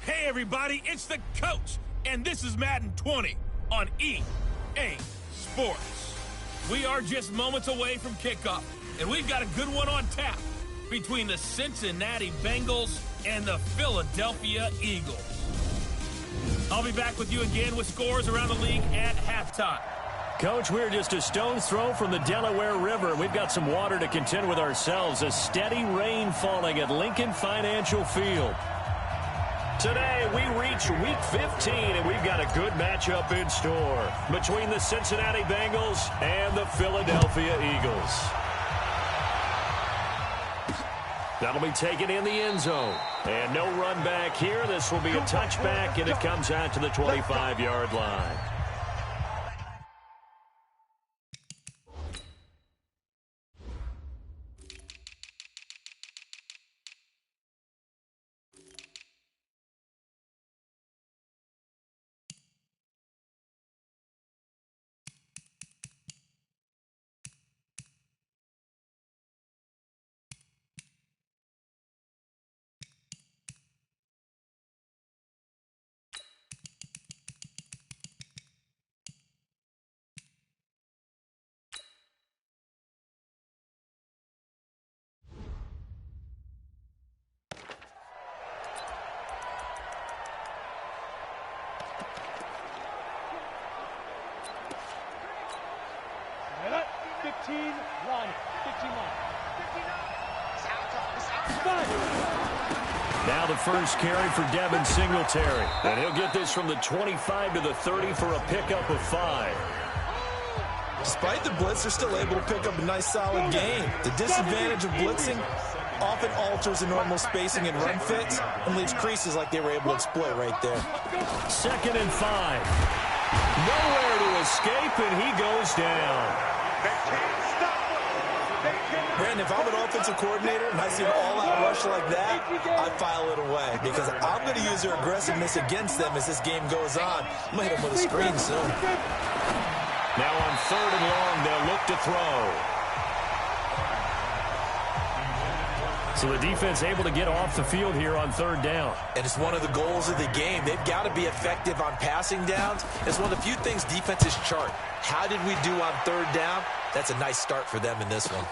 Hey everybody, it's the coach, and this is Madden 20 on EA Sports. We are just moments away from kickoff, and we've got a good one on tap between the Cincinnati Bengals and the Philadelphia Eagles. I'll be back with you again with scores around the league at halftime. Coach, we're just a stone's throw from the Delaware River. We've got some water to contend with ourselves. A steady rain falling at Lincoln Financial Field. Today, we reach Week 15, and we've got a good matchup in store between the Cincinnati Bengals and the Philadelphia Eagles. That'll be taken in the end zone. And no run back here. This will be a touchback, and it comes out to the 25-yard line. Now the first carry for Devin Singletary. And he'll get this from the 25 to the 30 for a pickup of 5. Despite the blitz, they're still able to pick up a nice solid gain. The disadvantage of blitzing often alters the normal spacing and run fits and leaves creases like they were able to exploit right there. 2nd and 5. Nowhere to escape, and he goes down. Brandon, if I'm an offensive coordinator and I see an all-out rush like that, I file it away because I'm going to use their aggressiveness against them as this game goes on. I'm going to hit them with a screen soon. Now on 3rd and long, they'll look to throw. So the defense able to get off the field here on 3rd down. And it's one of the goals of the game. They've got to be effective on passing downs. It's one of the few things defenses chart. How did we do on 3rd down? That's a nice start for them in this one.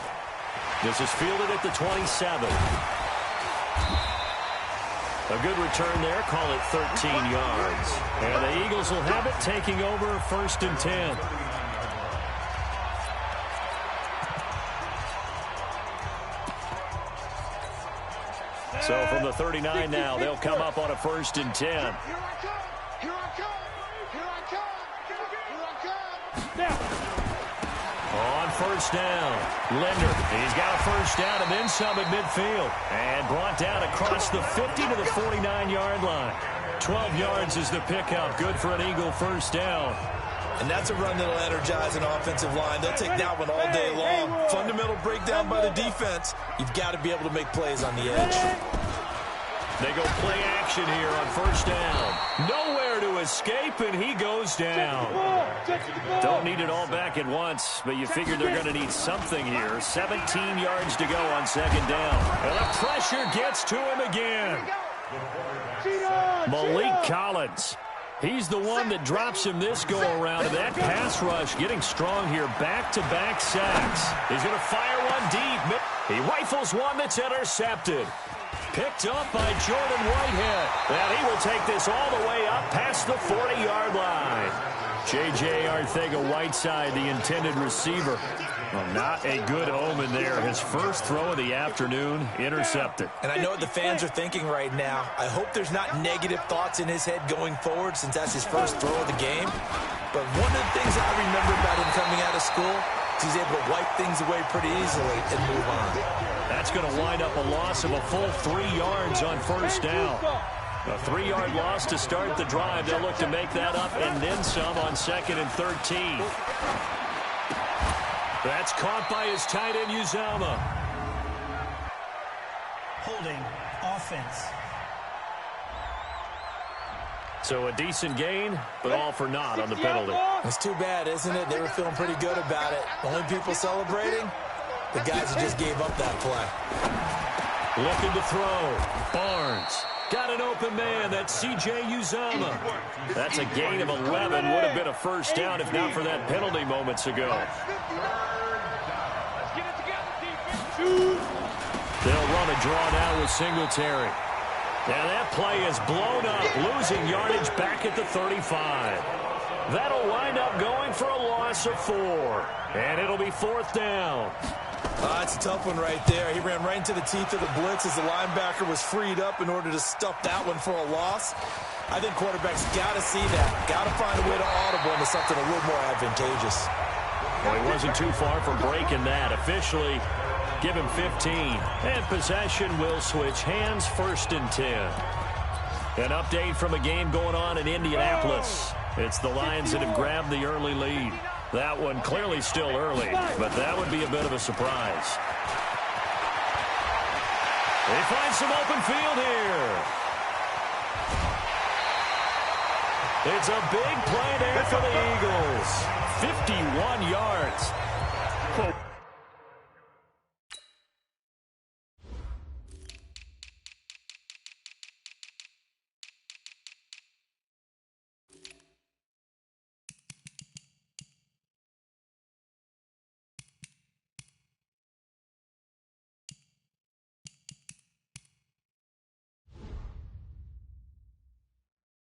This is fielded at the 27. A good return there. Call it 13 yards. And the Eagles will have it, taking over 1st and 10. So from the 39 now, they'll come up on a 1st and 10. Here I come! Here I come! Here I come! Here I come! Now! On 1st down, Linder. He's got a 1st down and then some at midfield. And brought down across the 50 to the 49-yard line. 12 yards is the pickup. Good for an Eagle 1st down. And that's a run that'll energize an offensive line. They'll take that one all day long. Fundamental breakdown by the defense. You've got to be able to make plays on the edge. They go play action here on 1st down. Nowhere to escape, and he goes down. Don't need it all back at once, but you figure they're going to need something here. 17 yards to go on 2nd down. And the pressure gets to him again. Malik Collins. He's the one that drops him this go-around, and that pass rush getting strong here. Back-to-back sacks. He's going to fire one deep. He rifles one that's intercepted. Picked up by Jordan Whitehead. And he will take this all the way up past the 40-yard line. J.J. Arcega-Whiteside, the intended receiver. Well, not a good omen there. His first throw of the afternoon, intercepted. And I know what the fans are thinking right now. I hope there's not negative thoughts in his head going forward since that's his first throw of the game. But one of the things I remember about him coming out of school is he's able to wipe things away pretty easily and move on. That's going to wind up a loss of a full 3 yards on 1st down. A 3-yard loss to start the drive. They'll look to make that up and then some on 2nd and 13. That's caught by his tight end, Uzama. Holding offense. So a decent gain, but all for naught on the penalty. It's too bad, isn't it? They were feeling pretty good about it. Only people celebrating, the guys who just gave up that play. Looking to throw. Barnes. Got an open man. That's C.J. Uzama. That's a gain of 11. Would have been a first down if not for that penalty moments ago. They'll run a draw now with Singletary. And that play is blown up, losing yardage back at the 35. That'll wind up going for a loss of 4. And it'll be 4th down. It's a tough one right there. He ran right into the teeth of the blitz as the linebacker was freed up in order to stuff that one for a loss. I think quarterbacks got to see that. Got to find a way to audible into something a little more advantageous. Well, he wasn't too far from breaking that. Officially, give him 15. And possession will switch hands, 1st and 10. An update from a game going on in Indianapolis. It's the Lions that have grabbed the early lead. That one clearly still early, but that would be a bit of a surprise. They find some open field here. It's a big play there for the Eagles. 51 yards.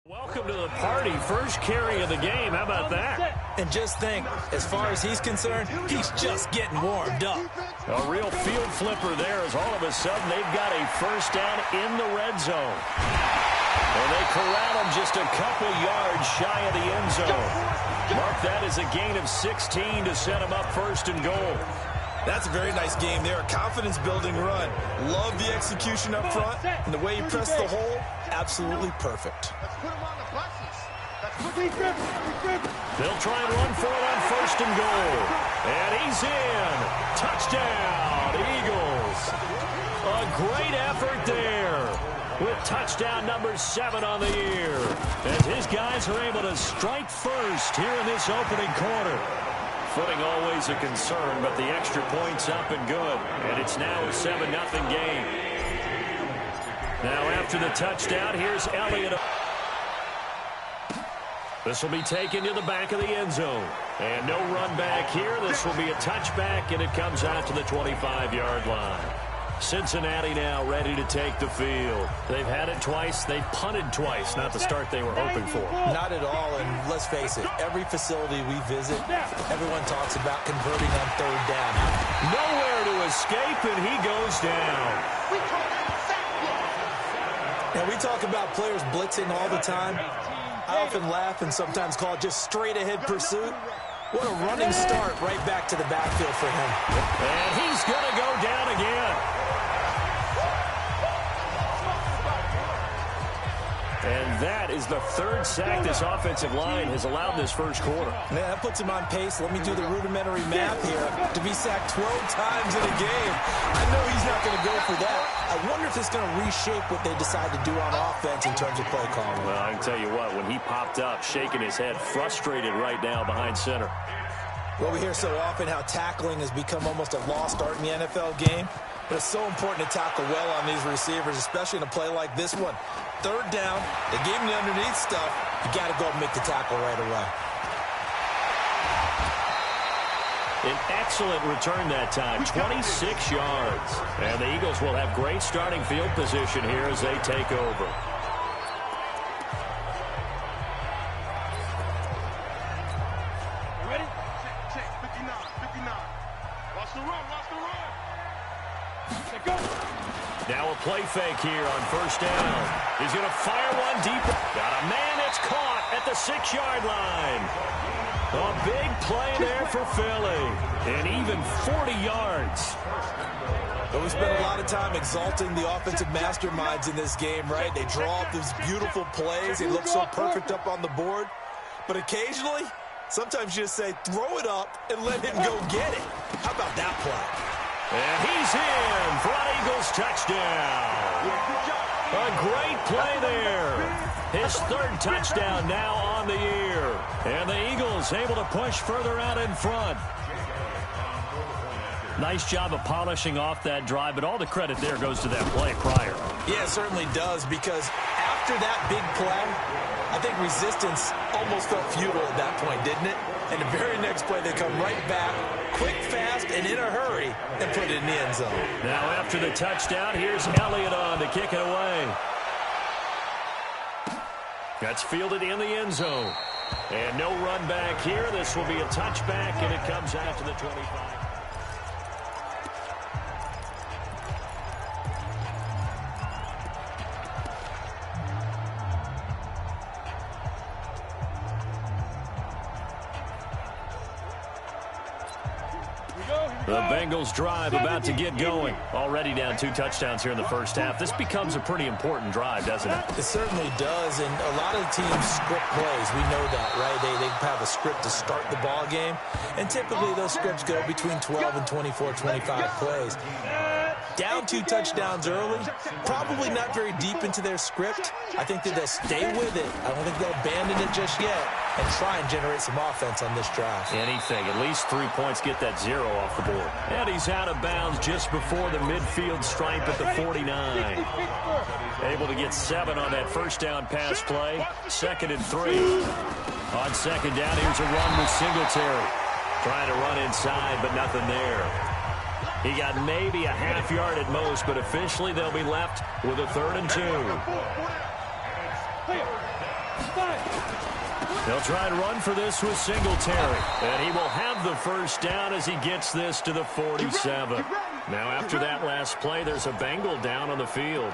Welcome to the party. First carry of the game. How about that? And just think, as far as he's concerned, he's just getting warmed up. A real field flipper there as all of a sudden they've got a first down in the red zone. And they corral him just a couple yards shy of the end zone. Mark that as a gain of 16 to set him up 1st and goal. That's a very nice game there. A confidence-building run. Love the execution up front. And the way he pressed the hole, absolutely perfect. They'll try and run for it on 1st and goal. And he's in. Touchdown, Eagles. A great effort there with touchdown number 7 on the year. As his guys are able to strike first here in this opening quarter. Footing always a concern, but the extra point's up and good. And it's now a 7-0 game. Now after the touchdown, here's Elliott. This will be taken to the back of the end zone. And no run back here. This will be a touchback, and it comes out to the 25-yard line. Cincinnati now ready to take the field. They've had it twice. They've punted twice. Not the start they were hoping for. Not at all, and let's face it, every facility we visit, everyone talks about converting on 3rd down. Nowhere to escape, and he goes down. And we talk about players blitzing all the time. I often laugh and sometimes call it just straight-ahead pursuit. What a running start right back to the backfield for him. And he's going to go down again. And that is the 3rd sack this offensive line has allowed this first quarter. Man, that puts him on pace. Let me do the rudimentary math here. To be sacked 12 times in a game, I know he's not going to go for that. I wonder if it's going to reshape what they decide to do on offense in terms of play calling. Well, I can tell you what, when he popped up, shaking his head, frustrated right now behind center. Well, we hear so often how tackling has become almost a lost art in the NFL game. But it's so important to tackle well on these receivers, especially in a play like this one. 3rd down, they gave him the underneath stuff. You got to go and make the tackle right away. An excellent return that time, 26 yards. And the Eagles will have great starting field position here as they take over. Ready? Check, 59, 59. Watch the run, watch the run. Go. Now a play fake here on 1st down. He's going to fire one deep. Got a man that's caught at the 6-yard line. A big play there for Philly. And even 40 yards. But we spend a lot of time exalting the offensive masterminds in this game, right? They draw up these beautiful plays. They look so perfect up on the board. But occasionally, sometimes you just say, throw it up and let him go get it. How about that play? And he's in for an Eagles touchdown. A great play there. His 3rd touchdown now on the year. And the Eagles able to push further out in front. Nice job of polishing off that drive, but all the credit there goes to that play prior. Yeah, it certainly does, because after that big play, I think resistance almost felt futile at that point, didn't it? And the very next play, they come right back, quick, fast, and in a hurry, and put it in the end zone. Now after the touchdown, here's Elliott on to kick it away. That's fielded in the end zone. And no run back here. This will be a touchback, and it comes out to the 25. The Bengals drive about to get going. Already down 2 touchdowns here in the first half. This becomes a pretty important drive, doesn't it? It certainly does, and a lot of teams script plays. We know that, right? They have a script to start the ball game, and typically those scripts go between 12 and 24, 25 plays. Down 2 touchdowns early, probably not very deep into their script. I think that they'll stay with it. I don't think they'll abandon it just yet and try and generate some offense on this drive. Anything, at least 3 points, get that 0 off the board. And he's out of bounds just before the midfield stripe at the 49. Able to get 7 on that first down pass play. 2nd and 3. On 2nd down, here's a run with Singletary. Trying to run inside, but nothing there. He got maybe a half yard at most, but officially they'll be left with a 3rd and 2. They'll try and run for this with Singletary. And he will have the first down as he gets this to the 47. Now after that last play, there's a Bengal down on the field.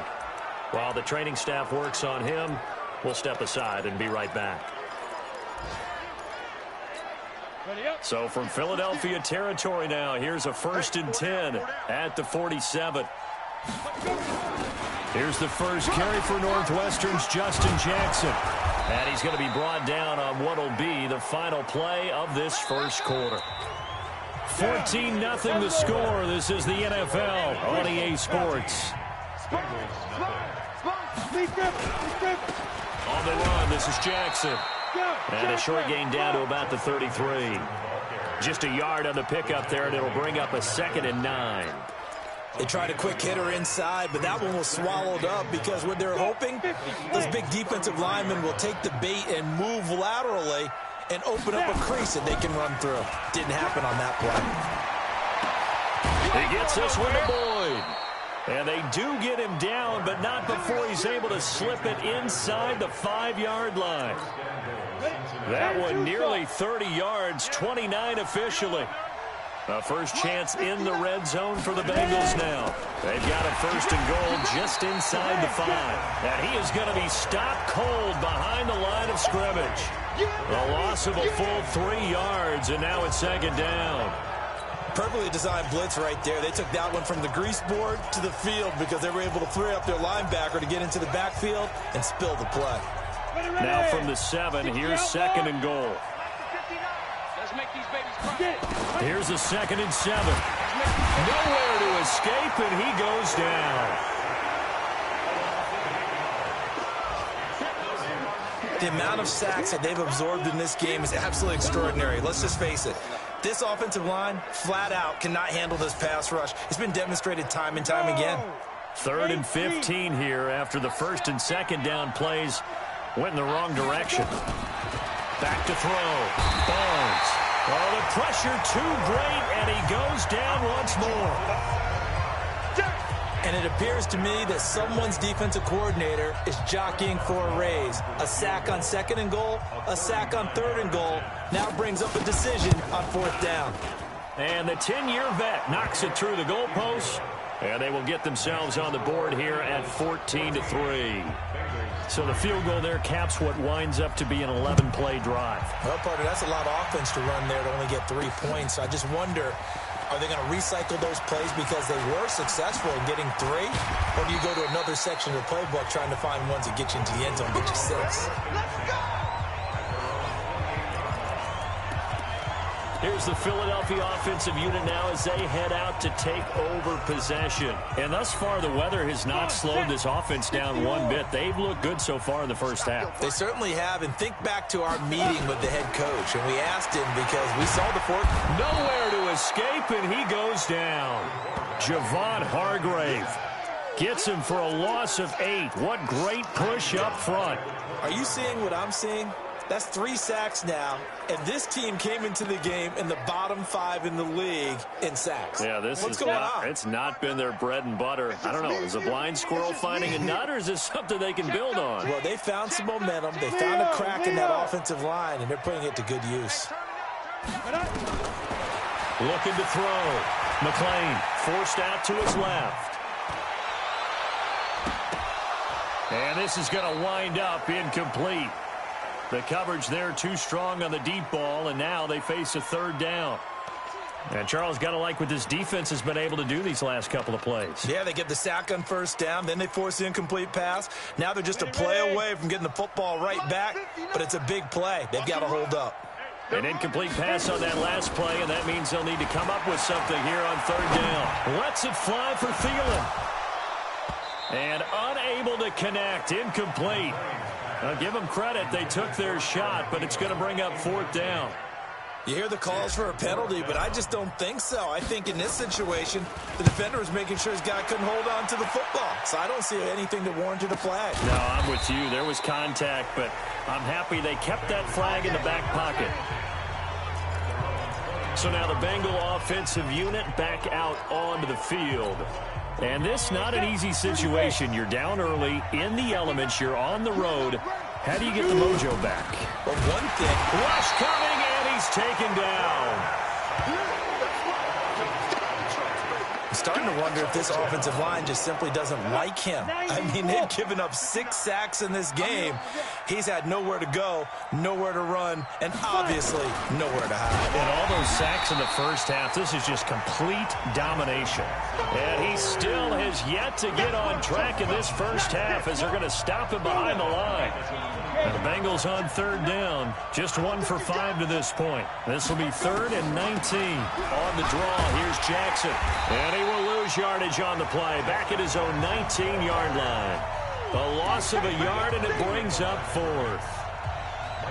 While the training staff works on him, we'll step aside and be right back. So from Philadelphia territory now, here's a 1st and 10 at the 47. Here's the first carry for Northwestern's Justin Jackson. And he's going to be brought down on what will be the final play of this first quarter. 14-0 the score. This is the NFL on EA Sports. On the run, this is Jackson. And a short gain down to about the 33. Just a yard on the pickup there, and it'll bring up a 2nd and 9. They tried a quick hitter inside, but that one was swallowed up because what they're hoping, those big defensive linemen will take the bait and move laterally and open up a crease that they can run through. Didn't happen on that play. He gets this one to Boyd. And they do get him down, but not before he's able to slip it inside the 5-yard line. That one nearly 30 yards, 29 officially. A first chance in the red zone for the Bengals now. They've got a 1st and goal just inside the 5. And he is going to be stopped cold behind the line of scrimmage. A loss of a full 3 yards, and now it's 2nd down. Perfectly designed blitz right there. They took that one from the grease board to the field because they were able to free up their linebacker to get into the backfield and spill the play. Now from the 7, here's 2nd and goal. Here's a 2nd and 7. Nowhere to escape, and he goes down. The amount of sacks that they've absorbed in this game is absolutely extraordinary. Let's just face it. This offensive line, flat out, cannot handle this pass rush. It's been demonstrated time and time again. 3rd and 15 here after the 1st and 2nd down plays went in the wrong direction. Back to throw. Barnes. Oh, the pressure too great, and he goes down once more. And it appears to me that someone's defensive coordinator is jockeying for a raise. A sack on 2nd and goal, a sack on 3rd and goal, now brings up a decision on 4th down. And the 10-year vet knocks it through the goalpost, and they will get themselves on the board here at 14-3. So the field goal there caps what winds up to be an 11-play drive. Well, partner, that's a lot of offense to run there to only get 3 points. I just wonder, are they going to recycle those plays because they were successful in getting 3? Or do you go to another section of the playbook trying to find ones that get you into the end zone, get you 6? Here's the Philadelphia offensive unit now as they head out to take over possession. And thus far, the weather has not slowed this offense down one bit. They've looked good so far in the first half. They certainly have. And think back to our meeting with the head coach. And we asked him because we saw the fourth. Nowhere to escape, and he goes down. Javon Hargrave gets him for a loss of 8. What great push up front. Are you seeing what I'm seeing? That's 3 sacks now, and this team came into the game in the bottom 5 in the league in sacks. Yeah, What's going on? It's not been their bread and butter. I don't know, is a blind squirrel finding a nut, or is this something they can build on? Well, they found some momentum. They found a crack in that offensive line, and they're putting it to good use. Looking to throw. McLean forced out to his left. And this is going to wind up incomplete. The coverage there too strong on the deep ball, and now they face a 3rd down. And Charles, got to like what this defense has been able to do these last couple of plays. Yeah, they get the sack on 1st down, then they force the incomplete pass. Now they're just a play away from getting the football right back, but it's a big play. They've got to hold up. An incomplete pass on that last play, and that means they'll need to come up with something here on 3rd down. Lets it fly for Thielen. And unable to connect, incomplete. I'll give them credit. They took their shot, but it's going to bring up 4th down. You hear the calls for a penalty, but I just don't think so. I think in this situation, the defender was making sure his guy couldn't hold on to the football. So I don't see anything that warranted a flag. No, I'm with you. There was contact, but I'm happy they kept that flag in the back pocket. So now the Bengal offensive unit back out onto the field. And this not an easy situation. You're down early, in the elements, you're on the road. How do you get the mojo back? Well, one thing. Rush coming, and he's taken down. I'm starting to wonder if this offensive line just simply doesn't like him. I mean, they've given up 6 sacks in this game. He's had nowhere to go, nowhere to run, and obviously nowhere to hide. And all those sacks in the first half, this is just complete domination. And he still has yet to get on track in this first half as they're going to stop him behind the line. And the Bengals on 3rd down, just 1 for 5 to this point. This will be 3rd and 19. On the draw, here's Jackson. And he will lose yardage on the play, back at his own 19-yard line. A loss of a yard, and it brings up 4th.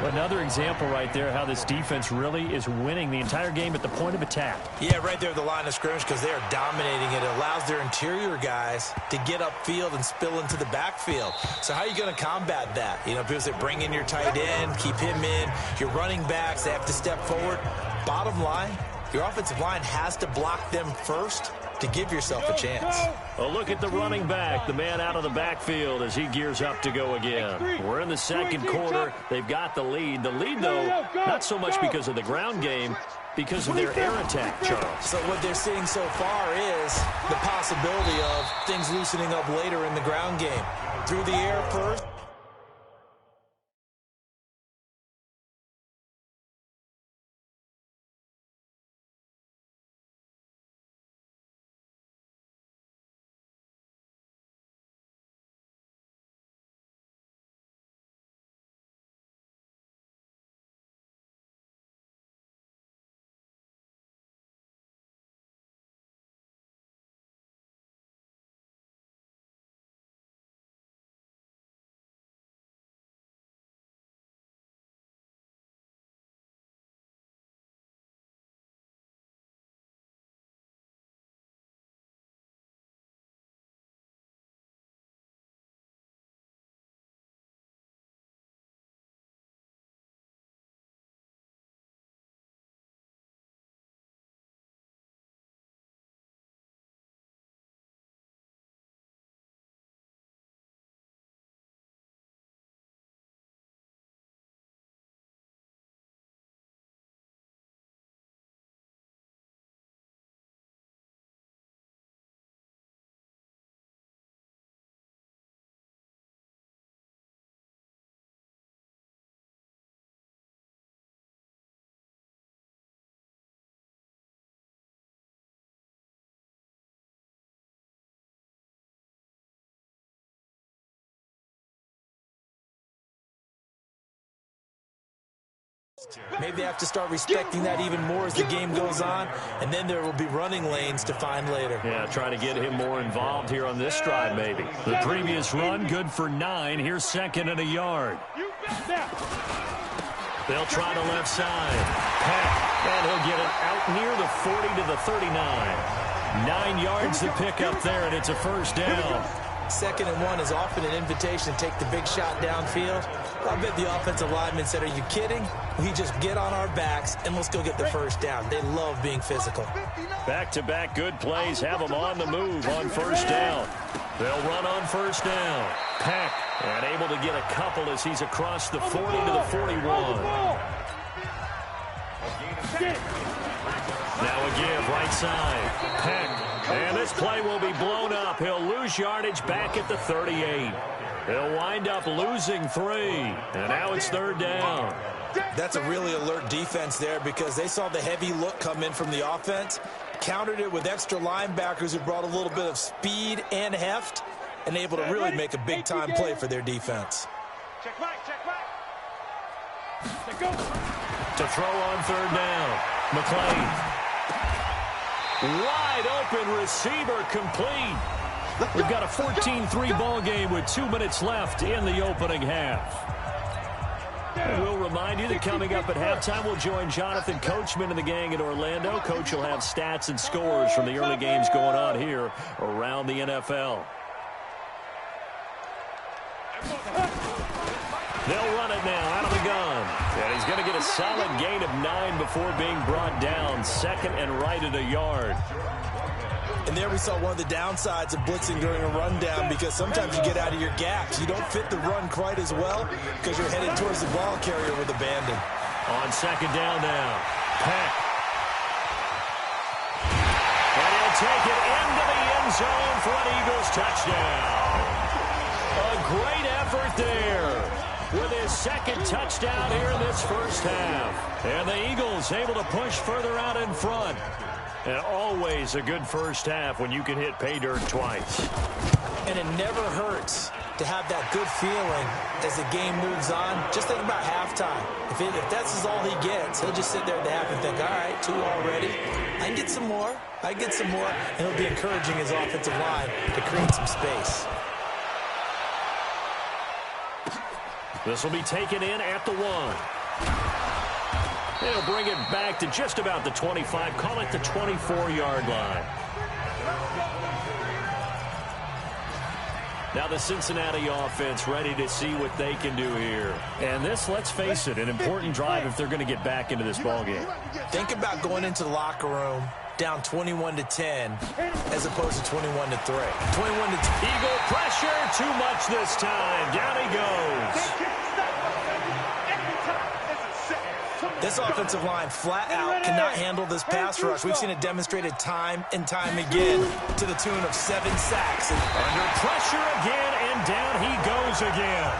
Another example right there how this defense really is winning the entire game at the point of attack. Yeah, right there at the line of scrimmage because they are dominating it. It allows their interior guys to get upfield and spill into the backfield. So how are you going to combat that? You know, people say bring in your tight end, keep him in. Your running backs, they have to step forward. Bottom line, your offensive line has to block them first to give yourself a chance. A look at the running back, the man out of the backfield as he gears up to go again. We're in the 2nd quarter. They've got the lead. The lead, though, not so much because of the ground game, because of their air attack, Charles. So what they're seeing so far is the possibility of things loosening up later in the ground game. Through the air first. Maybe they have to start respecting that even more as the game goes on, and then there will be running lanes to find later. Yeah, trying to get him more involved here on this drive, maybe. The previous run, good for 9. Here's 2nd and a yard. They'll try to left side. Peck, and he'll get it out near the 40 to the 39. 9 yards to pick up there, and it's a first down. 2nd and 1 is often an invitation to take the big shot downfield. I bet the offensive lineman said, are you kidding? We just get on our backs and let's go get the first down. They love being physical. Back-to-back good plays have them on the move on first down. They'll run on first down. Peck, and able to get a couple as he's across the 40 to the 41. Now a give right side. Peck. And this play will be blown up. He'll lose yardage back at the 38. He'll wind up losing 3. And now it's 3rd down. That's a really alert defense there because they saw the heavy look come in from the offense, countered it with extra linebackers who brought a little bit of speed and heft, and able to really make a big-time play for their defense. Check back, check back. To throw on 3rd down. McClain. Wide open receiver complete. We've got a 14-3 ball game with 2 minutes left in the opening half. And we'll remind you that coming up at halftime, we'll join Jonathan Coachman and the gang in Orlando. Coach will have stats and scores from the early games going on here around the NFL. They'll run it now out of the gun. And he's going to get a solid gain of 9 before being brought down. 2nd and right at a yard. And there we saw one of the downsides of blitzing during a rundown because sometimes you get out of your gaps. You don't fit the run quite as well because you're headed towards the ball carrier with abandon. On 2nd down now. Peck. And he'll take it into the end zone for an Eagles touchdown. A great effort there with his 2nd touchdown here in this first half. And the Eagles able to push further out in front. And always a good first half when you can hit pay dirt twice. And it never hurts to have that good feeling as the game moves on. Just think about halftime. If that's all he gets, he'll just sit there at the half and think, all right, 2 already. I can get some more. I can get some more. And he'll be encouraging his offensive line to create some space. This will be taken in at the 1. They'll bring it back to just about the 25. Call it the 24-yard line. Now the Cincinnati offense ready to see what they can do here. And this, let's face it, an important drive if they're going to get back into this ballgame. Think about going into the locker room down 21-10 as opposed to 21-3. 21-10. Eagle pressure, too much this time. Down he goes. This offensive line flat out cannot handle this pass rush. We've seen it demonstrated time and time again to the tune of 7 sacks. And under pressure again, and down he goes again.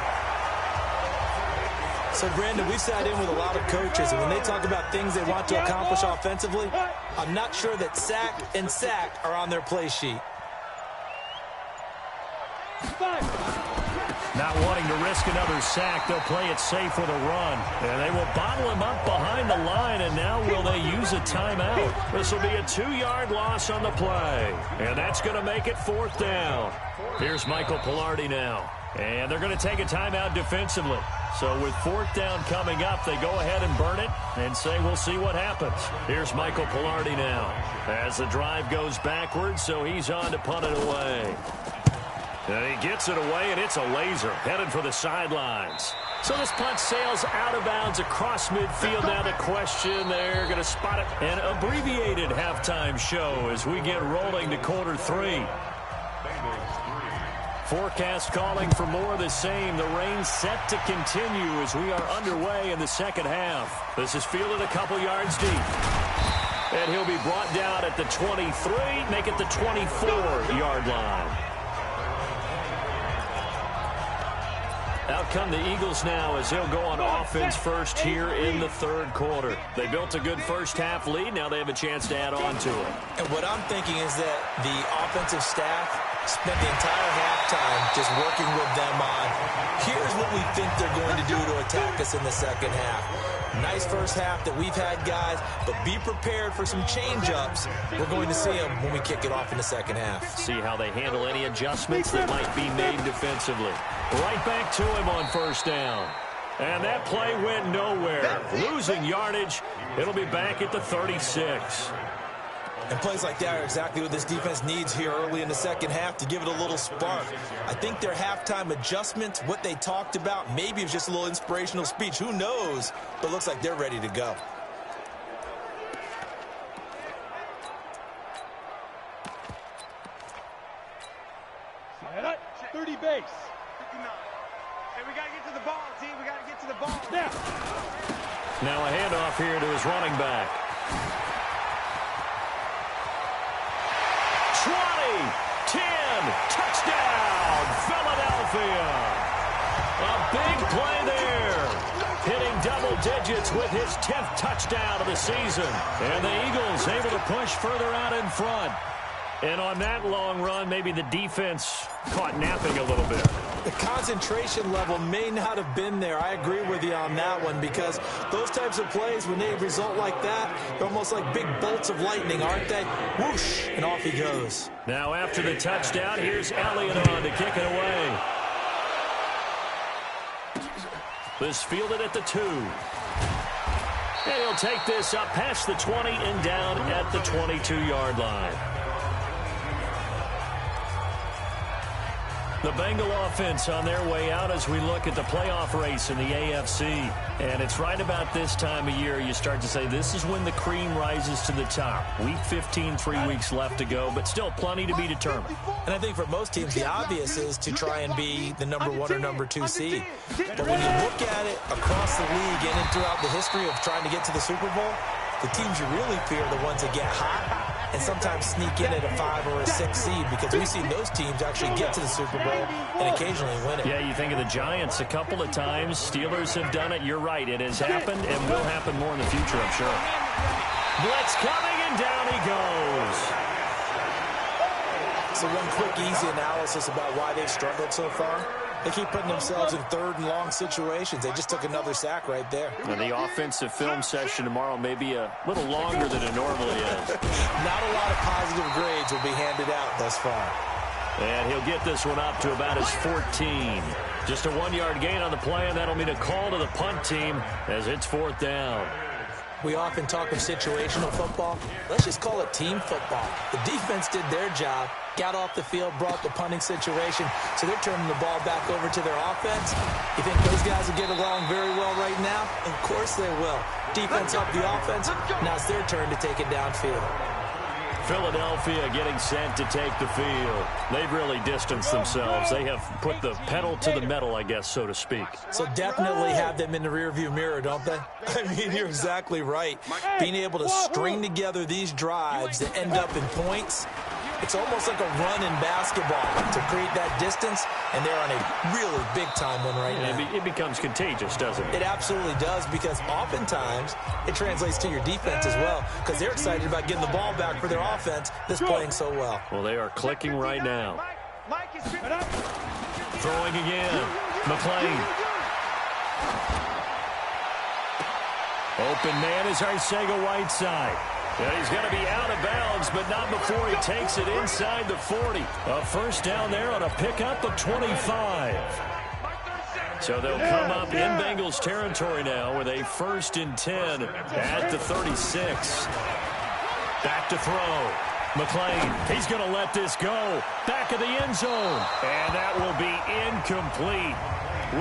So, Brandon, we've sat in with a lot of coaches, and when they talk about things they want to accomplish offensively, I'm not sure that sack and sacked are on their play sheet. Not wanting to risk another sack, they'll play it safe with a run. And they will bottle him up behind the line, and now will they use a timeout? This will be a 2-yard loss on the play. And that's going to make it 4th down. Here's Michael Pilardi now. And they're going to take a timeout defensively. So with 4th down coming up, they go ahead and burn it and say we'll see what happens. Here's Michael Pilardi now as the drive goes backwards, so he's on to punt it away. And he gets it away, and it's a laser headed for the sidelines. So this punt sails out of bounds across midfield. Now the question, they're going to spot it. An abbreviated halftime show as we get rolling to quarter 3. Forecast calling for more of the same. The rain set to continue as we are underway in the second half. This is fielded a couple yards deep. And he'll be brought down at the 23, make it the 24-yard line. Out come the Eagles now as they'll go on offense first here in the 3rd quarter. They built a good first half lead. Now they have a chance to add on to it. And what I'm thinking is that the offensive staff Spent the entire halftime just working with them on, here's what we think they're going to do to attack us in the second half. Nice first half that we've had, guys, but be prepared for some change-ups. We're going to see them when we kick it off in the second half. See how they handle any adjustments that might be made defensively. Right back to him on first down. And that play went nowhere. Losing yardage. It'll be back at the 36. And plays like that are exactly what this defense needs here early in the second half to give it a little spark. I think their halftime adjustment, what they talked about, maybe it was just a little inspirational speech. Who knows? But it looks like they're ready to go. Set up. 30 base. 59. Hey, we got to get to the ball, team. We got to get to the ball. Now a handoff here to his running back. 20, 10, touchdown, Philadelphia. A big play there. Hitting double digits with his 10th touchdown of the season. And the Eagles able to push further out in front. And on that long run, maybe the defense caught napping a little bit. The concentration level may not have been there. I agree with you on that one, because those types of plays, when they result like that, they're almost like big bolts of lightning, aren't they? Whoosh, and off he goes. Now after the touchdown, here's Elliott on to kick it away. This fielded at the 2. And he'll take this up past the 20 and down at the 22-yard line. The Bengal offense on their way out as we look at the playoff race in the AFC. And it's right about this time of year you start to say this is when the cream rises to the top. Week 15, 3 weeks left to go, but still plenty to be determined. And I think for most teams, the obvious is to try and be the number 1 or number 2 seed. But when you look at it across the league and throughout the history of trying to get to the Super Bowl, the teams you really fear are the ones that get hot and sometimes sneak in at a 5 or a 6 seed, because we've seen those teams actually get to the Super Bowl and occasionally win it. Yeah, you think of the Giants a couple of times. Steelers have done it. You're right. It has happened and will happen more in the future, I'm sure. Blitz coming, and down he goes. So one quick, easy analysis about why they've struggled so far. They keep putting themselves in third and long situations. They just took another sack right there. And the offensive film session tomorrow may be a little longer than it normally is. Not a lot of positive grades will be handed out thus far. And he'll get this one up to about his 14. Just a 1-yard gain on the play, and that'll mean a call to the punt team as it's 4th down. We often talk of situational football. Let's just call it team football. The defense did their job, got off the field, brought the punting situation, so they're turning the ball back over to their offense. You think those guys will get along very well right now? Of course they will. Defense up the offense. Now it's their turn to take it downfield. Philadelphia getting set to take the field. They've really distanced themselves. They have put the pedal to the metal, I guess, so to speak. So definitely have them in the rearview mirror, don't they? I mean, you're exactly right. Being able to string together these drives that end up in points, it's almost like a run in basketball to create that distance, and they're on a really big-time one right now. It becomes contagious, doesn't it? It absolutely does, because oftentimes it translates to your defense as well, because they're excited about getting the ball back for their offense that's playing so well. Well, they are clicking right now. Throwing again. McClain. Open man is Arcega-Whiteside. Yeah, he's going to be out of bounds, but not before he takes it inside the 40. A first down there on a pickup of 25. So they'll come up in Bengals territory now with a 1st and 10 at the 36. Back to throw. McClain, he's going to let this go. Back of the end zone. And that will be incomplete.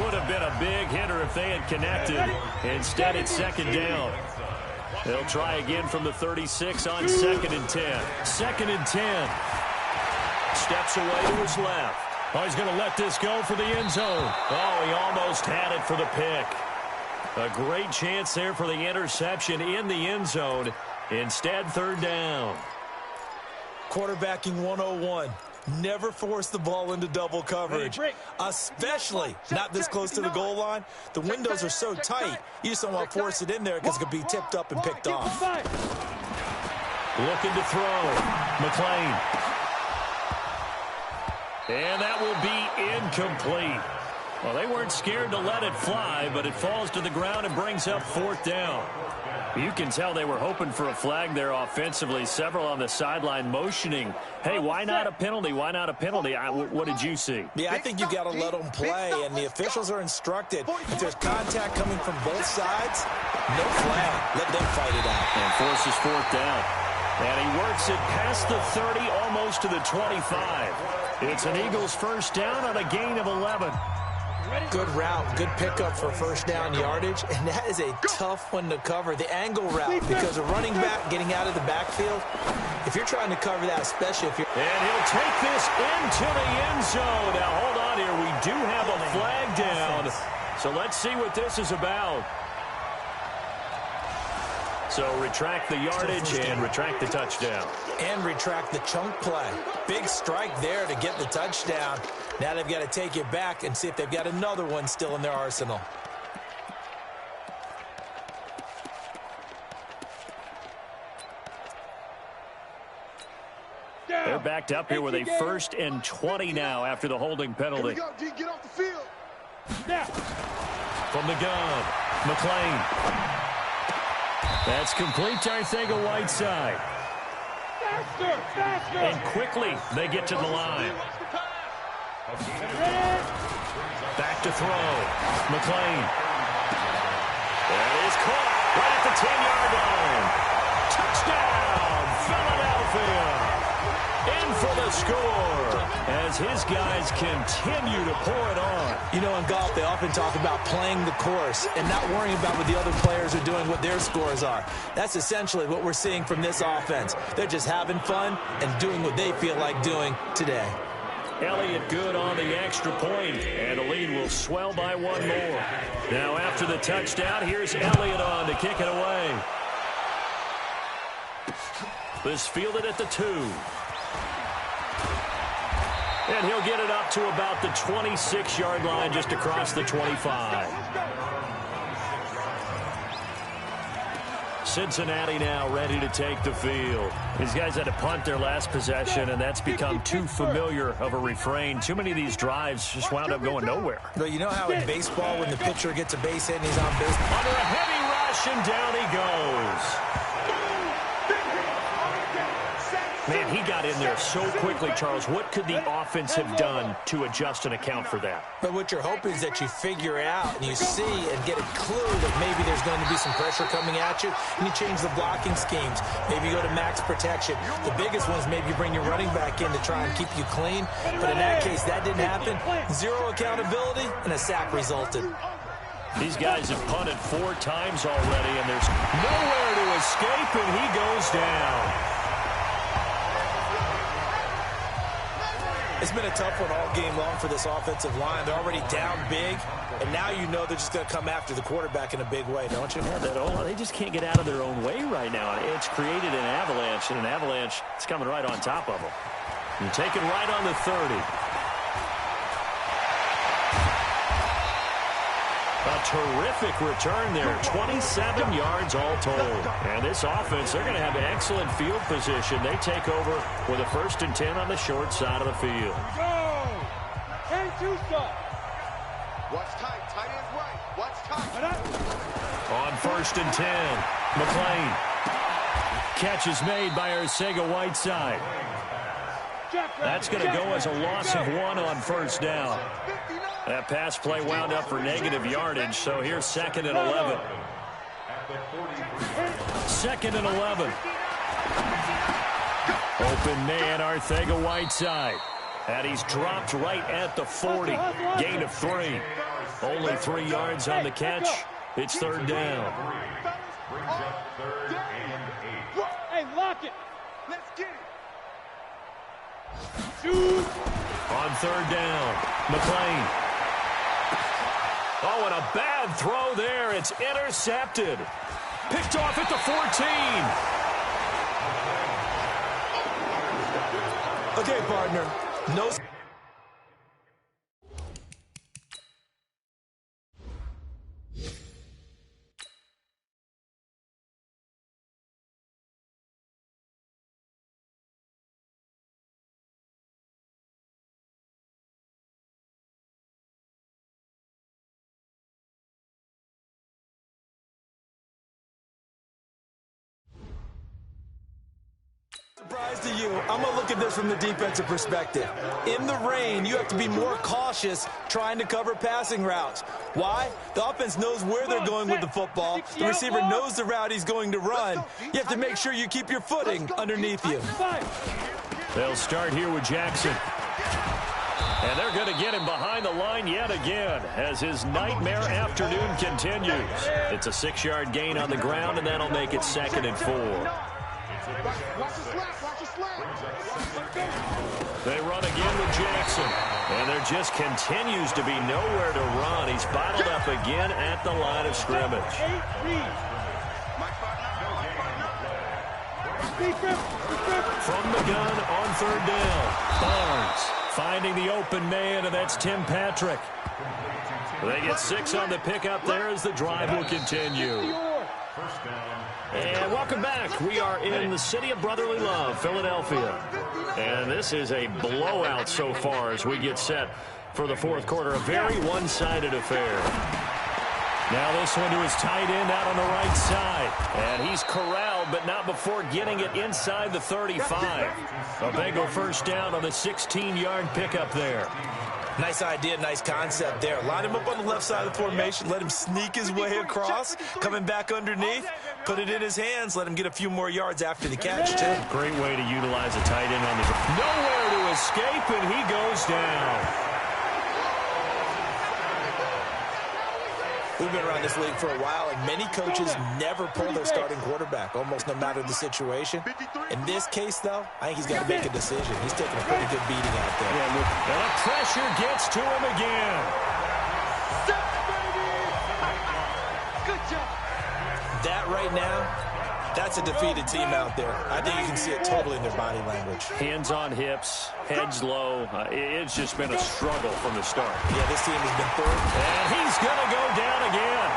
Would have been a big hitter if they had connected. Instead, it's 2nd down. They'll try again from the 36 on 2nd and 10. 2nd and 10. Steps away to his left. Oh, he's going to let this go for the end zone. Oh, he almost had it for the pick. A great chance there for the interception in the end zone. Instead, 3rd down. Quarterbacking 101. Never force the ball into double coverage, especially not this close to the goal line. The windows are so tight, you just don't want to force it in there because it could be tipped up and picked off. Looking to throw. McClain. And that will be incomplete. Well, they weren't scared to let it fly, but it falls to the ground and brings up fourth down. You can tell they were hoping for a flag there offensively. Several on the sideline motioning, hey, why not a penalty? Why not a penalty? What did you see? Yeah, I think you got to let them play, and the officials are instructed. If there's contact coming from both sides, no flag. Let them fight it out. And forces fourth down. And he works it past the 30, almost to the 25. It's an Eagles first down on a gain of 11. Good route, good pickup for first down yardage, and that is a tough one to cover, the angle route, because a running back getting out of the backfield, if you're trying to cover that, especially if you're... And he'll take this into the end zone. Now, hold on here. We do have a flag down, so let's see what this is about. So retract the yardage and retract the touchdown. And retract the chunk play. Big strike there to get the touchdown. Now they've got to take it back and see if they've got another one still in their arsenal. They're backed up here with a 1st and 20 now after the holding penalty. Here we go, D, get off the field. Now. From the gun, McLean. That's complete to Arcega-Whiteside. Faster, faster. And quickly they get to the line. Back to throw. McLean. That is caught right at the 10-yard line. Touchdown, Philadelphia. In for the score as his guys continue to pour it on. You know, in golf, they often talk about playing the course and not worrying about what the other players are doing, what their scores are. That's essentially what we're seeing from this offense. They're just having fun and doing what they feel like doing today. Elliott good on the extra point, and the lead will swell by one more. Now after the touchdown, here's Elliott on to kick it away. This fielded at the 2. And he'll get it up to about the 26-yard line, just across the 25. Cincinnati now ready to take the field. These guys had to punt their last possession, and that's become too familiar of a refrain. Too many of these drives just wound up going nowhere. But you know how in baseball, when the pitcher gets a base hit and he's on base? Under a heavy rush, and down he goes. Man, he got in there so quickly, Charles. What could the offense have done to adjust and account for that? But what you're hoping is that you figure out and you see and get a clue that maybe there's going to be some pressure coming at you, and you change the blocking schemes. Maybe you go to max protection. The biggest one is maybe you bring your running back in to try and keep you clean. But in that case, that didn't happen. Zero accountability, and a sack resulted. These guys have punted 4 times already, and there's nowhere to escape, and he goes down. It's been a tough one all game long for this offensive line. They're already down big, and now you know they're just going to come after the quarterback in a big way, don't you? They just can't get out of their own way right now. It's created an avalanche, and an avalanche is coming right on top of them. You take it right on the 30. A terrific return there, 27 yards all told. And this offense, they're going to have excellent field position. They take over with a 1st and 10 on the short side of the field. Go! 10-2 stop. Watch tight, tight ends right. Watch tight. On 1st and 10, McLean. Catch is made by Arcega-Whiteside. That's going to go as a loss of 1 on 1st down. That pass play wound up for negative yardage, so here's 2nd and 11. 2nd and 11. Open man, Arcega-Whiteside. And he's dropped right at the 40. Gain of 3. Only 3 yards on the catch. It's 3rd down. Hey, lock it. Let's get it. Shoot. On 3rd down, McLean. Oh, and a bad throw there. It's intercepted. Picked off at the 14. Okay, partner. No. Surprise to you, I'm going to look at this from the defensive perspective. In the rain, you have to be more cautious trying to cover passing routes. Why? The offense knows where they're going with the football. The receiver knows the route he's going to run. You have to make sure you keep your footing underneath you. They'll start here with Jackson. And they're going to get him behind the line yet again as his nightmare afternoon continues. It's a 6-yard gain on the ground, and that'll make it 2nd and 4. They run again with Jackson. And there just continues to be nowhere to run. He's bottled up again at the line of scrimmage. From the gun on 3rd down. Barnes finding the open man, and that's Tim Patrick. They get 6 on the pickup there as the drive will continue. And welcome back. We are in the city of brotherly love, Philadelphia. And this is a blowout so far as we get set for the 4th quarter. A very one-sided affair. Now this one to his tight end out on the right side. And he's corralled, but not before getting it inside the 35. A Bengal first down on the 16-yard pickup there. Nice idea, nice concept there. Line him up on the left side of the formation. Let him sneak his way across. Coming back underneath. Put it in his hands. Let him get a few more yards after the catch, too. Great way to utilize a tight end on the drive. Nowhere to escape, and he goes down. We've been around this league for a while, and many coaches never pull their starting quarterback, almost no matter the situation. In this case, though, I think he's got to make a decision. He's taking a pretty good beating out there. Yeah, and the pressure gets to him again. Good job. That right now, that's a defeated team out there. I think you can see it totally in their body language. Hands on hips, heads low. It's just been a struggle from the start. Yeah, this team has been third. And he's going to go down again.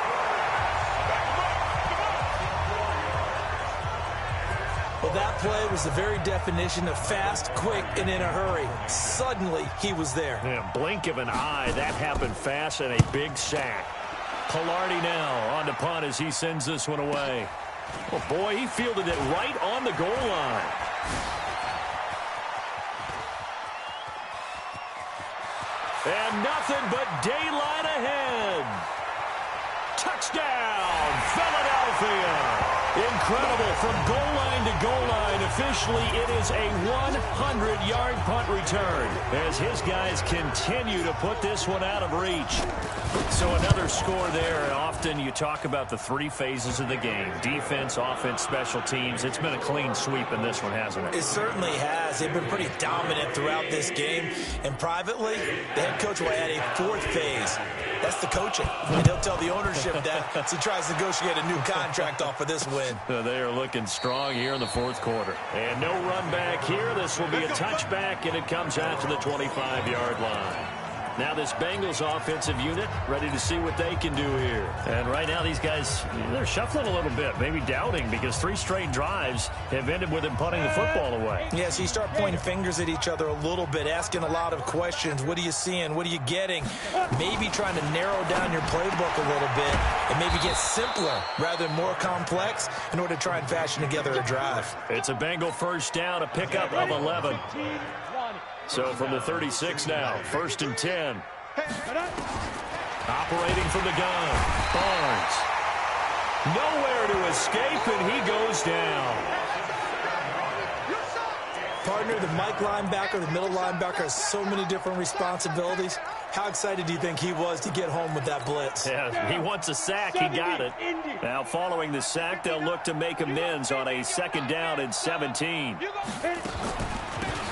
Well, that play was the very definition of fast, quick, and in a hurry. Suddenly, he was there. Yeah, blink of an eye, that happened fast, and a big sack. Pilardi now on the punt as he sends this one away. Oh, boy, he fielded it right on the goal line. And nothing but daylight ahead. Touchdown, Philadelphia. Incredible from goal line to goal line. Officially, it is a 100-yard punt return as his guys continue to put this one out of reach. So another score there. Often you talk about the 3 phases of the game. Defense, offense, special teams. It's been a clean sweep in this one, hasn't it? It certainly has. They've been pretty dominant throughout this game. And privately, the head coach will add a 4th phase. That's the coaching. And he'll tell the ownership that as he tries to negotiate a new contract off of this win. They are looking strong here in the 4th quarter. And no run back here. This will be a touchback, and it comes out to the 25-yard line. Now this Bengals offensive unit ready to see what they can do here. And right now these guys, they're shuffling a little bit, maybe doubting, because 3 straight drives have ended with them punting the football away. Yeah, so you start pointing fingers at each other a little bit, asking a lot of questions. What are you seeing? What are you getting? Maybe trying to narrow down your playbook a little bit and maybe get simpler rather than more complex in order to try and fashion together a drive. It's a Bengal first down, a pickup of 11. So from the 36 now, 1st and 10. Operating from the gun, Barnes. Nowhere to escape, and he goes down. Partner, the Mike linebacker, the middle linebacker has so many different responsibilities. How excited do you think he was to get home with that blitz? Yeah, he wants a sack. He got it. Now following the sack, they'll look to make amends on a 2nd down and 17.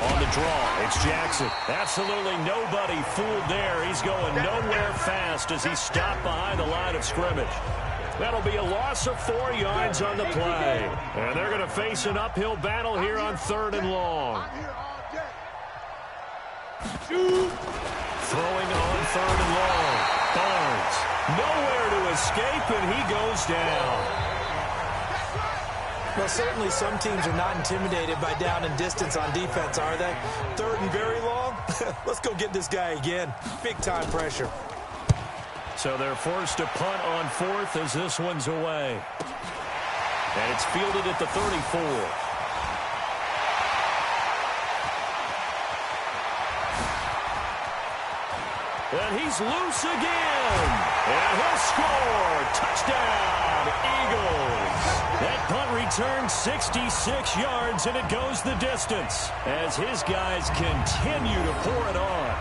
On the draw, it's Jackson. Absolutely nobody fooled there. He's going nowhere fast as he stopped behind the line of scrimmage. That'll be a loss of 4 yards on the play. And they're going to face an uphill battle here on 3rd and long. Throwing on 3rd and long. Barnes. Nowhere to escape, and he goes down. Well, certainly some teams are not intimidated by down and distance on defense, are they? 3rd and very long? Let's go get this guy again. Big-time pressure. So they're forced to punt on 4th as this one's away. And it's fielded at the 34. and he's loose again. And he'll score. Touchdown, Eagles. That punt return 66 yards, and it goes the distance as his guys continue to pour it on.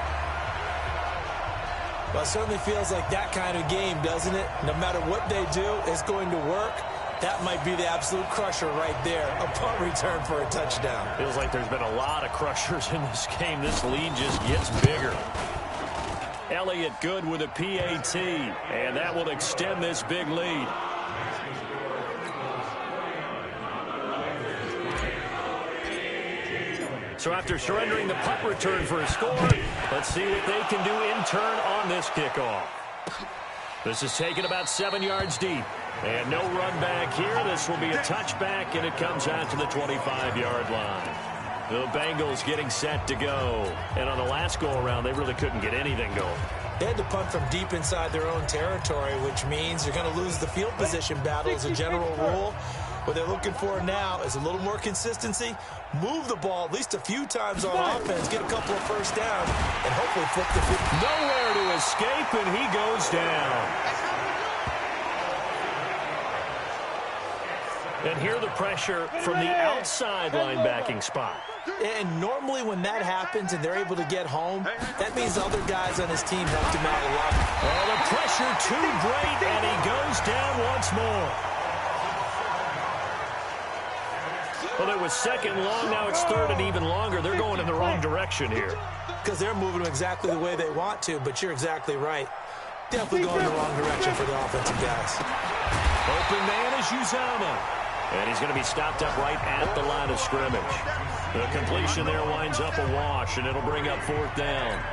Well, it certainly feels like that kind of game, doesn't it? No matter what they do, it's going to work. That might be the absolute crusher right there, a punt return for a touchdown. Feels like there's been a lot of crushers in this game. This lead just gets bigger. Elliott good with a PAT, and that will extend this big lead. So after surrendering the punt return for a score, let's see what they can do in turn on this kickoff. This is taken about 7 yards deep. And no run back here. This will be a touchback, and it comes out to the 25-yard line. The Bengals getting set to go. And on the last go-around, they really couldn't get anything going. They had to punt from deep inside their own territory, which means you're going to lose the field position battle as a general rule. What they're looking for now is a little more consistency, move the ball at least a few times on offense, get a couple of first downs, and hopefully flip the field. Nowhere to escape, and he goes down. And here the pressure from the outside linebacking spot. And normally when that happens and they're able to get home, that means the other guys on his team helped him out a lot. Oh, the pressure too great, and he goes down once more. Well, it was second long. Now it's third and even longer. They're going in the wrong direction here. Because they're moving exactly the way they want to, but you're exactly right. Definitely going in the wrong direction for the offensive guys. Open man is Uzama. And he's going to be stopped up right at the line of scrimmage. The completion there winds up a wash, and it'll bring up fourth down.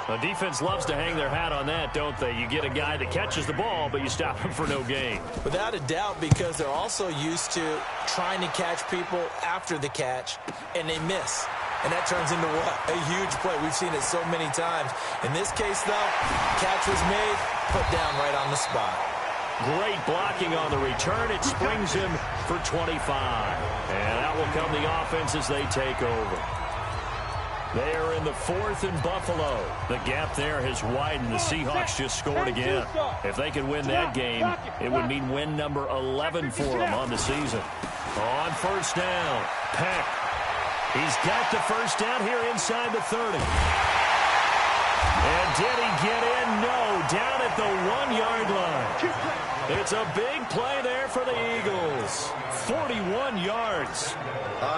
The defense loves to hang their hat on that, don't they? You get a guy that catches the ball, but you stop him for no gain. Without a doubt, because they're also used to trying to catch people after the catch, and they miss. And that turns into what? A huge play. We've seen it so many times. In this case, though, catch was made, put down right on the spot. Great blocking on the return. It springs him for 25. And out will come the offense as they take over. They are in the fourth and Buffalo. The gap there has widened. The Seahawks just scored again. If they could win that game, it would mean win number 11 for them on the season. On first down, Peck. He's got the first down here inside the 30. And did he get in? No, down at the 1-yard line. It's a big play there for the Eagles. 41 yards.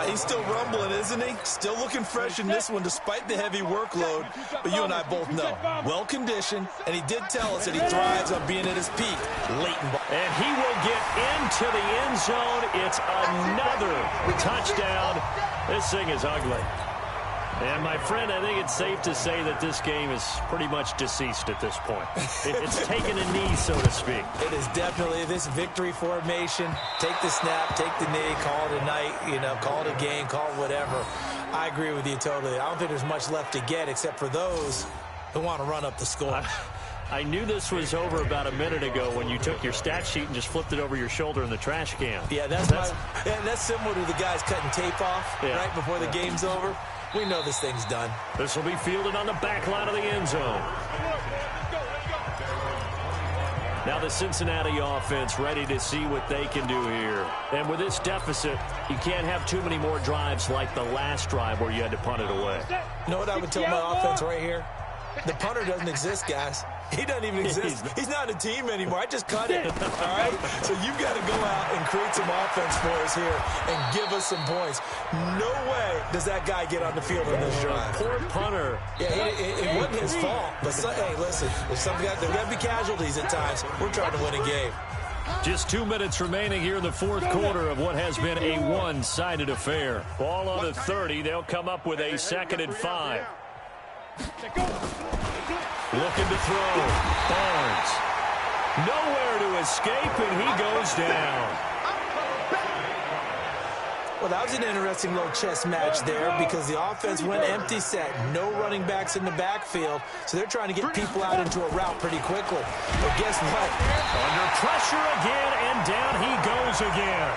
He's still rumbling, isn't he? Still looking fresh in this one despite the heavy workload. But you and I both know, well-conditioned, and he did tell us that he thrives on being at his peak late in ball. And he will get into the end zone. It's another touchdown. This thing is ugly. And, my friend, I think it's safe to say that this game is pretty much deceased at this point. It's taken a knee, so to speak. It is definitely this victory formation. Take the snap, take the knee, call it a night, call it a game, call it whatever. I agree with you totally. I don't think there's much left to get except for those who want to run up the score. I knew this was over about a minute ago when you took your stat sheet and just flipped it over your shoulder in the trash can. Yeah, that's similar to the guys cutting tape off right before the game's over. We know this thing's done. This will be fielded on the back line of the end zone. Now the Cincinnati offense ready to see what they can do here. And with this deficit, you can't have too many more drives like the last drive where you had to punt it away. You know what I would tell my offense right here? The punter doesn't exist, guys. He doesn't even exist. He's not a team anymore. I just cut it, all right? So you've got to go out and create some offense for us here and give us some points. No way does that guy get on the field on this drive. Poor punter. Yeah, it wasn't his fault. But, hey, listen, there's got to be casualties at times. We're trying to win a game. Just 2 minutes remaining here in the fourth quarter of what has been a one-sided affair. Ball on the 30. They'll come up with a 2nd and 5. Looking to throw. Barnes. Nowhere to escape, and he goes down. Well, that was an interesting little chess match there because the offense went empty set. No running backs in the backfield, so they're trying to get people out into a route pretty quickly. But guess what? Under pressure again, and down he goes again.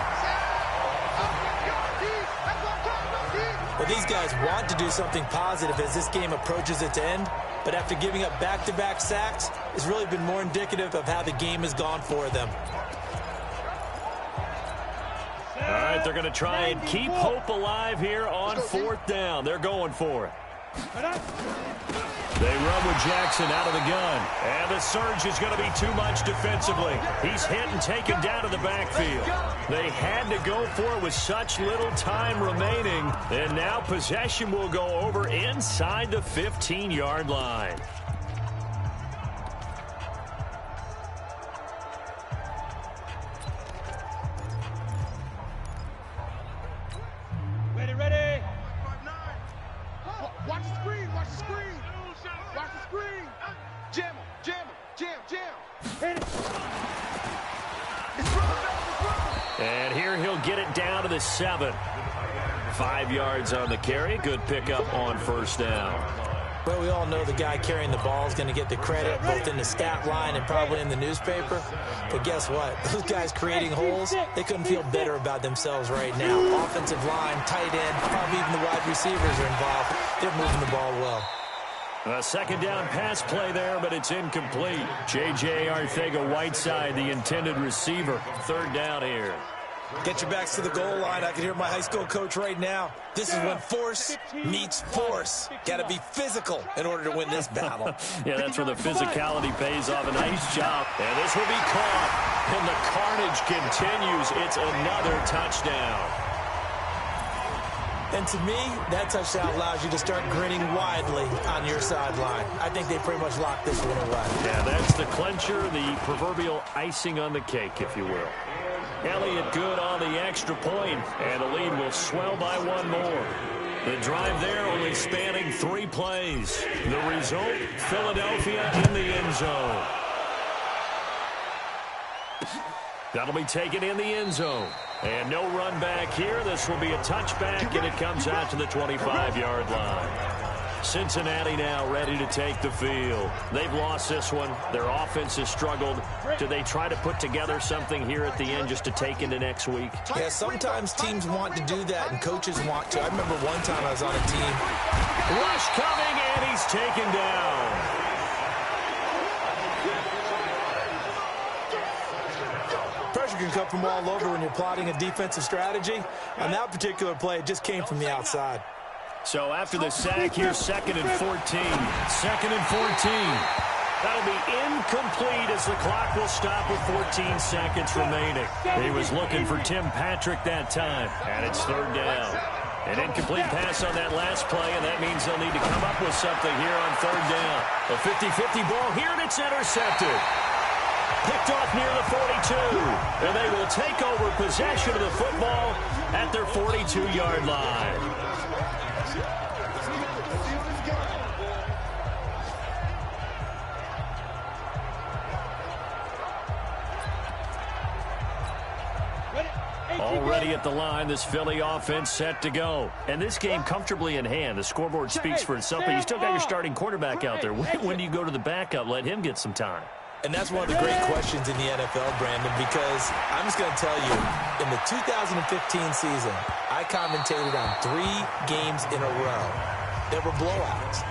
Well, these guys want to do something positive as this game approaches its end, but after giving up back-to-back sacks, it's really been more indicative of how the game has gone for them. All right, they're going to try and keep hope alive here on 4th down. They're going for it. They run with Jackson out of the gun. And the surge is going to be too much defensively. He's hit and taken down to the backfield. They had to go for it with such little time remaining. And now possession will go over inside the 15-yard line. Ready. Watch the screen. Watch the screen. Watch the screen. Jam him. Hit it. It's run. And here he'll get it down to the 7. 5 yards on the carry. Good pickup on 1st down. Well, we all know the guy carrying the ball is going to get the credit both in the stat line and probably in the newspaper. But guess what? Those guys creating holes, they couldn't feel better about themselves right now. Offensive line, tight end, probably even the wide receivers are involved. They're moving the ball well. A 2nd down pass play there, but it's incomplete. J.J. Arcega-Whiteside, the intended receiver. 3rd down here. Get your backs to the goal line. I can hear my high school coach right now. This is when force meets force. Got to be physical in order to win this battle. Yeah, that's where the physicality pays off. A nice job. And this will be caught. And the carnage continues. It's another touchdown. And to me, that touchdown allows you to start grinning widely on your sideline. I think they pretty much locked this one away. Yeah, that's the clincher, the proverbial icing on the cake, if you will. Elliott good on the extra point, and the lead will swell by 1 more. The drive there only spanning 3 plays. The result, Philadelphia in the end zone. That'll be taken in the end zone. And no run back here. This will be a touchback, and it comes out to the 25-yard line. Cincinnati now ready to take the field. They've lost this one. Their offense has struggled. Do they try to put together something here at the end just to take into next week? Yeah, sometimes teams want to do that, and coaches want to. I remember one time I was on a team. Rush coming, and he's taken down. Pressure can come from all over when you're plotting a defensive strategy. On that particular play, it just came from the outside. So after the sack here, 2nd and 14. 2nd and 14. That'll be incomplete as the clock will stop with 14 seconds remaining. He was looking for Tim Patrick that time, and it's 3rd down. An incomplete pass on that last play, and that means they'll need to come up with something here on 3rd down. A 50-50 ball here, and it's intercepted. Picked off near the 42, and they will take over possession of the football at their 42-yard line. Already at the line, this Philly offense set to go. And this game comfortably in hand. The scoreboard speaks for itself, but you still got your starting quarterback out there. When do you go to the backup? Let him get some time. And that's one of the great questions in the NFL, Brandon, because I'm just going to tell you, in the 2015 season, I commentated on 3 games in a row. There were blowouts.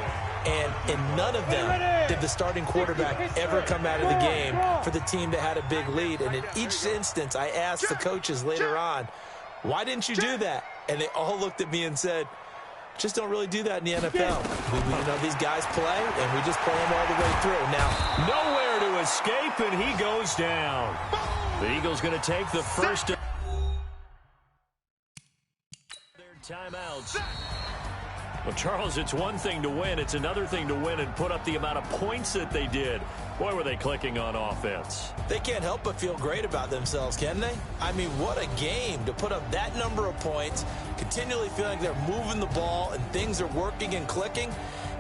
And in none of them did the starting quarterback ever come out of the game for the team that had a big lead. And in each instance, I asked the coaches later on, why didn't you do that? And they all looked at me and said, just don't really do that in the NFL. You know, these guys play, and we just play them all the way through. Now, nowhere to escape, and he goes down. The Eagles going to take the first of their timeouts. Well, Charles, it's one thing to win. It's another thing to win and put up the amount of points that they did. Boy, were they clicking on offense. They can't help but feel great about themselves, can they? I mean, what a game to put up that number of points, continually feeling they're moving the ball and things are working and clicking.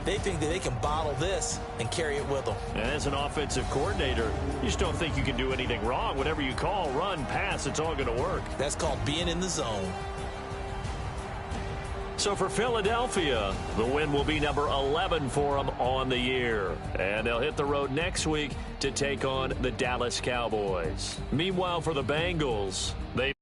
They think that they can bottle this and carry it with them. And as an offensive coordinator, you just don't think you can do anything wrong. Whatever you call, run, pass, it's all going to work. That's called being in the zone. So for Philadelphia, the win will be number 11 for them on the year. And they'll hit the road next week to take on the Dallas Cowboys. Meanwhile, for the Bengals, they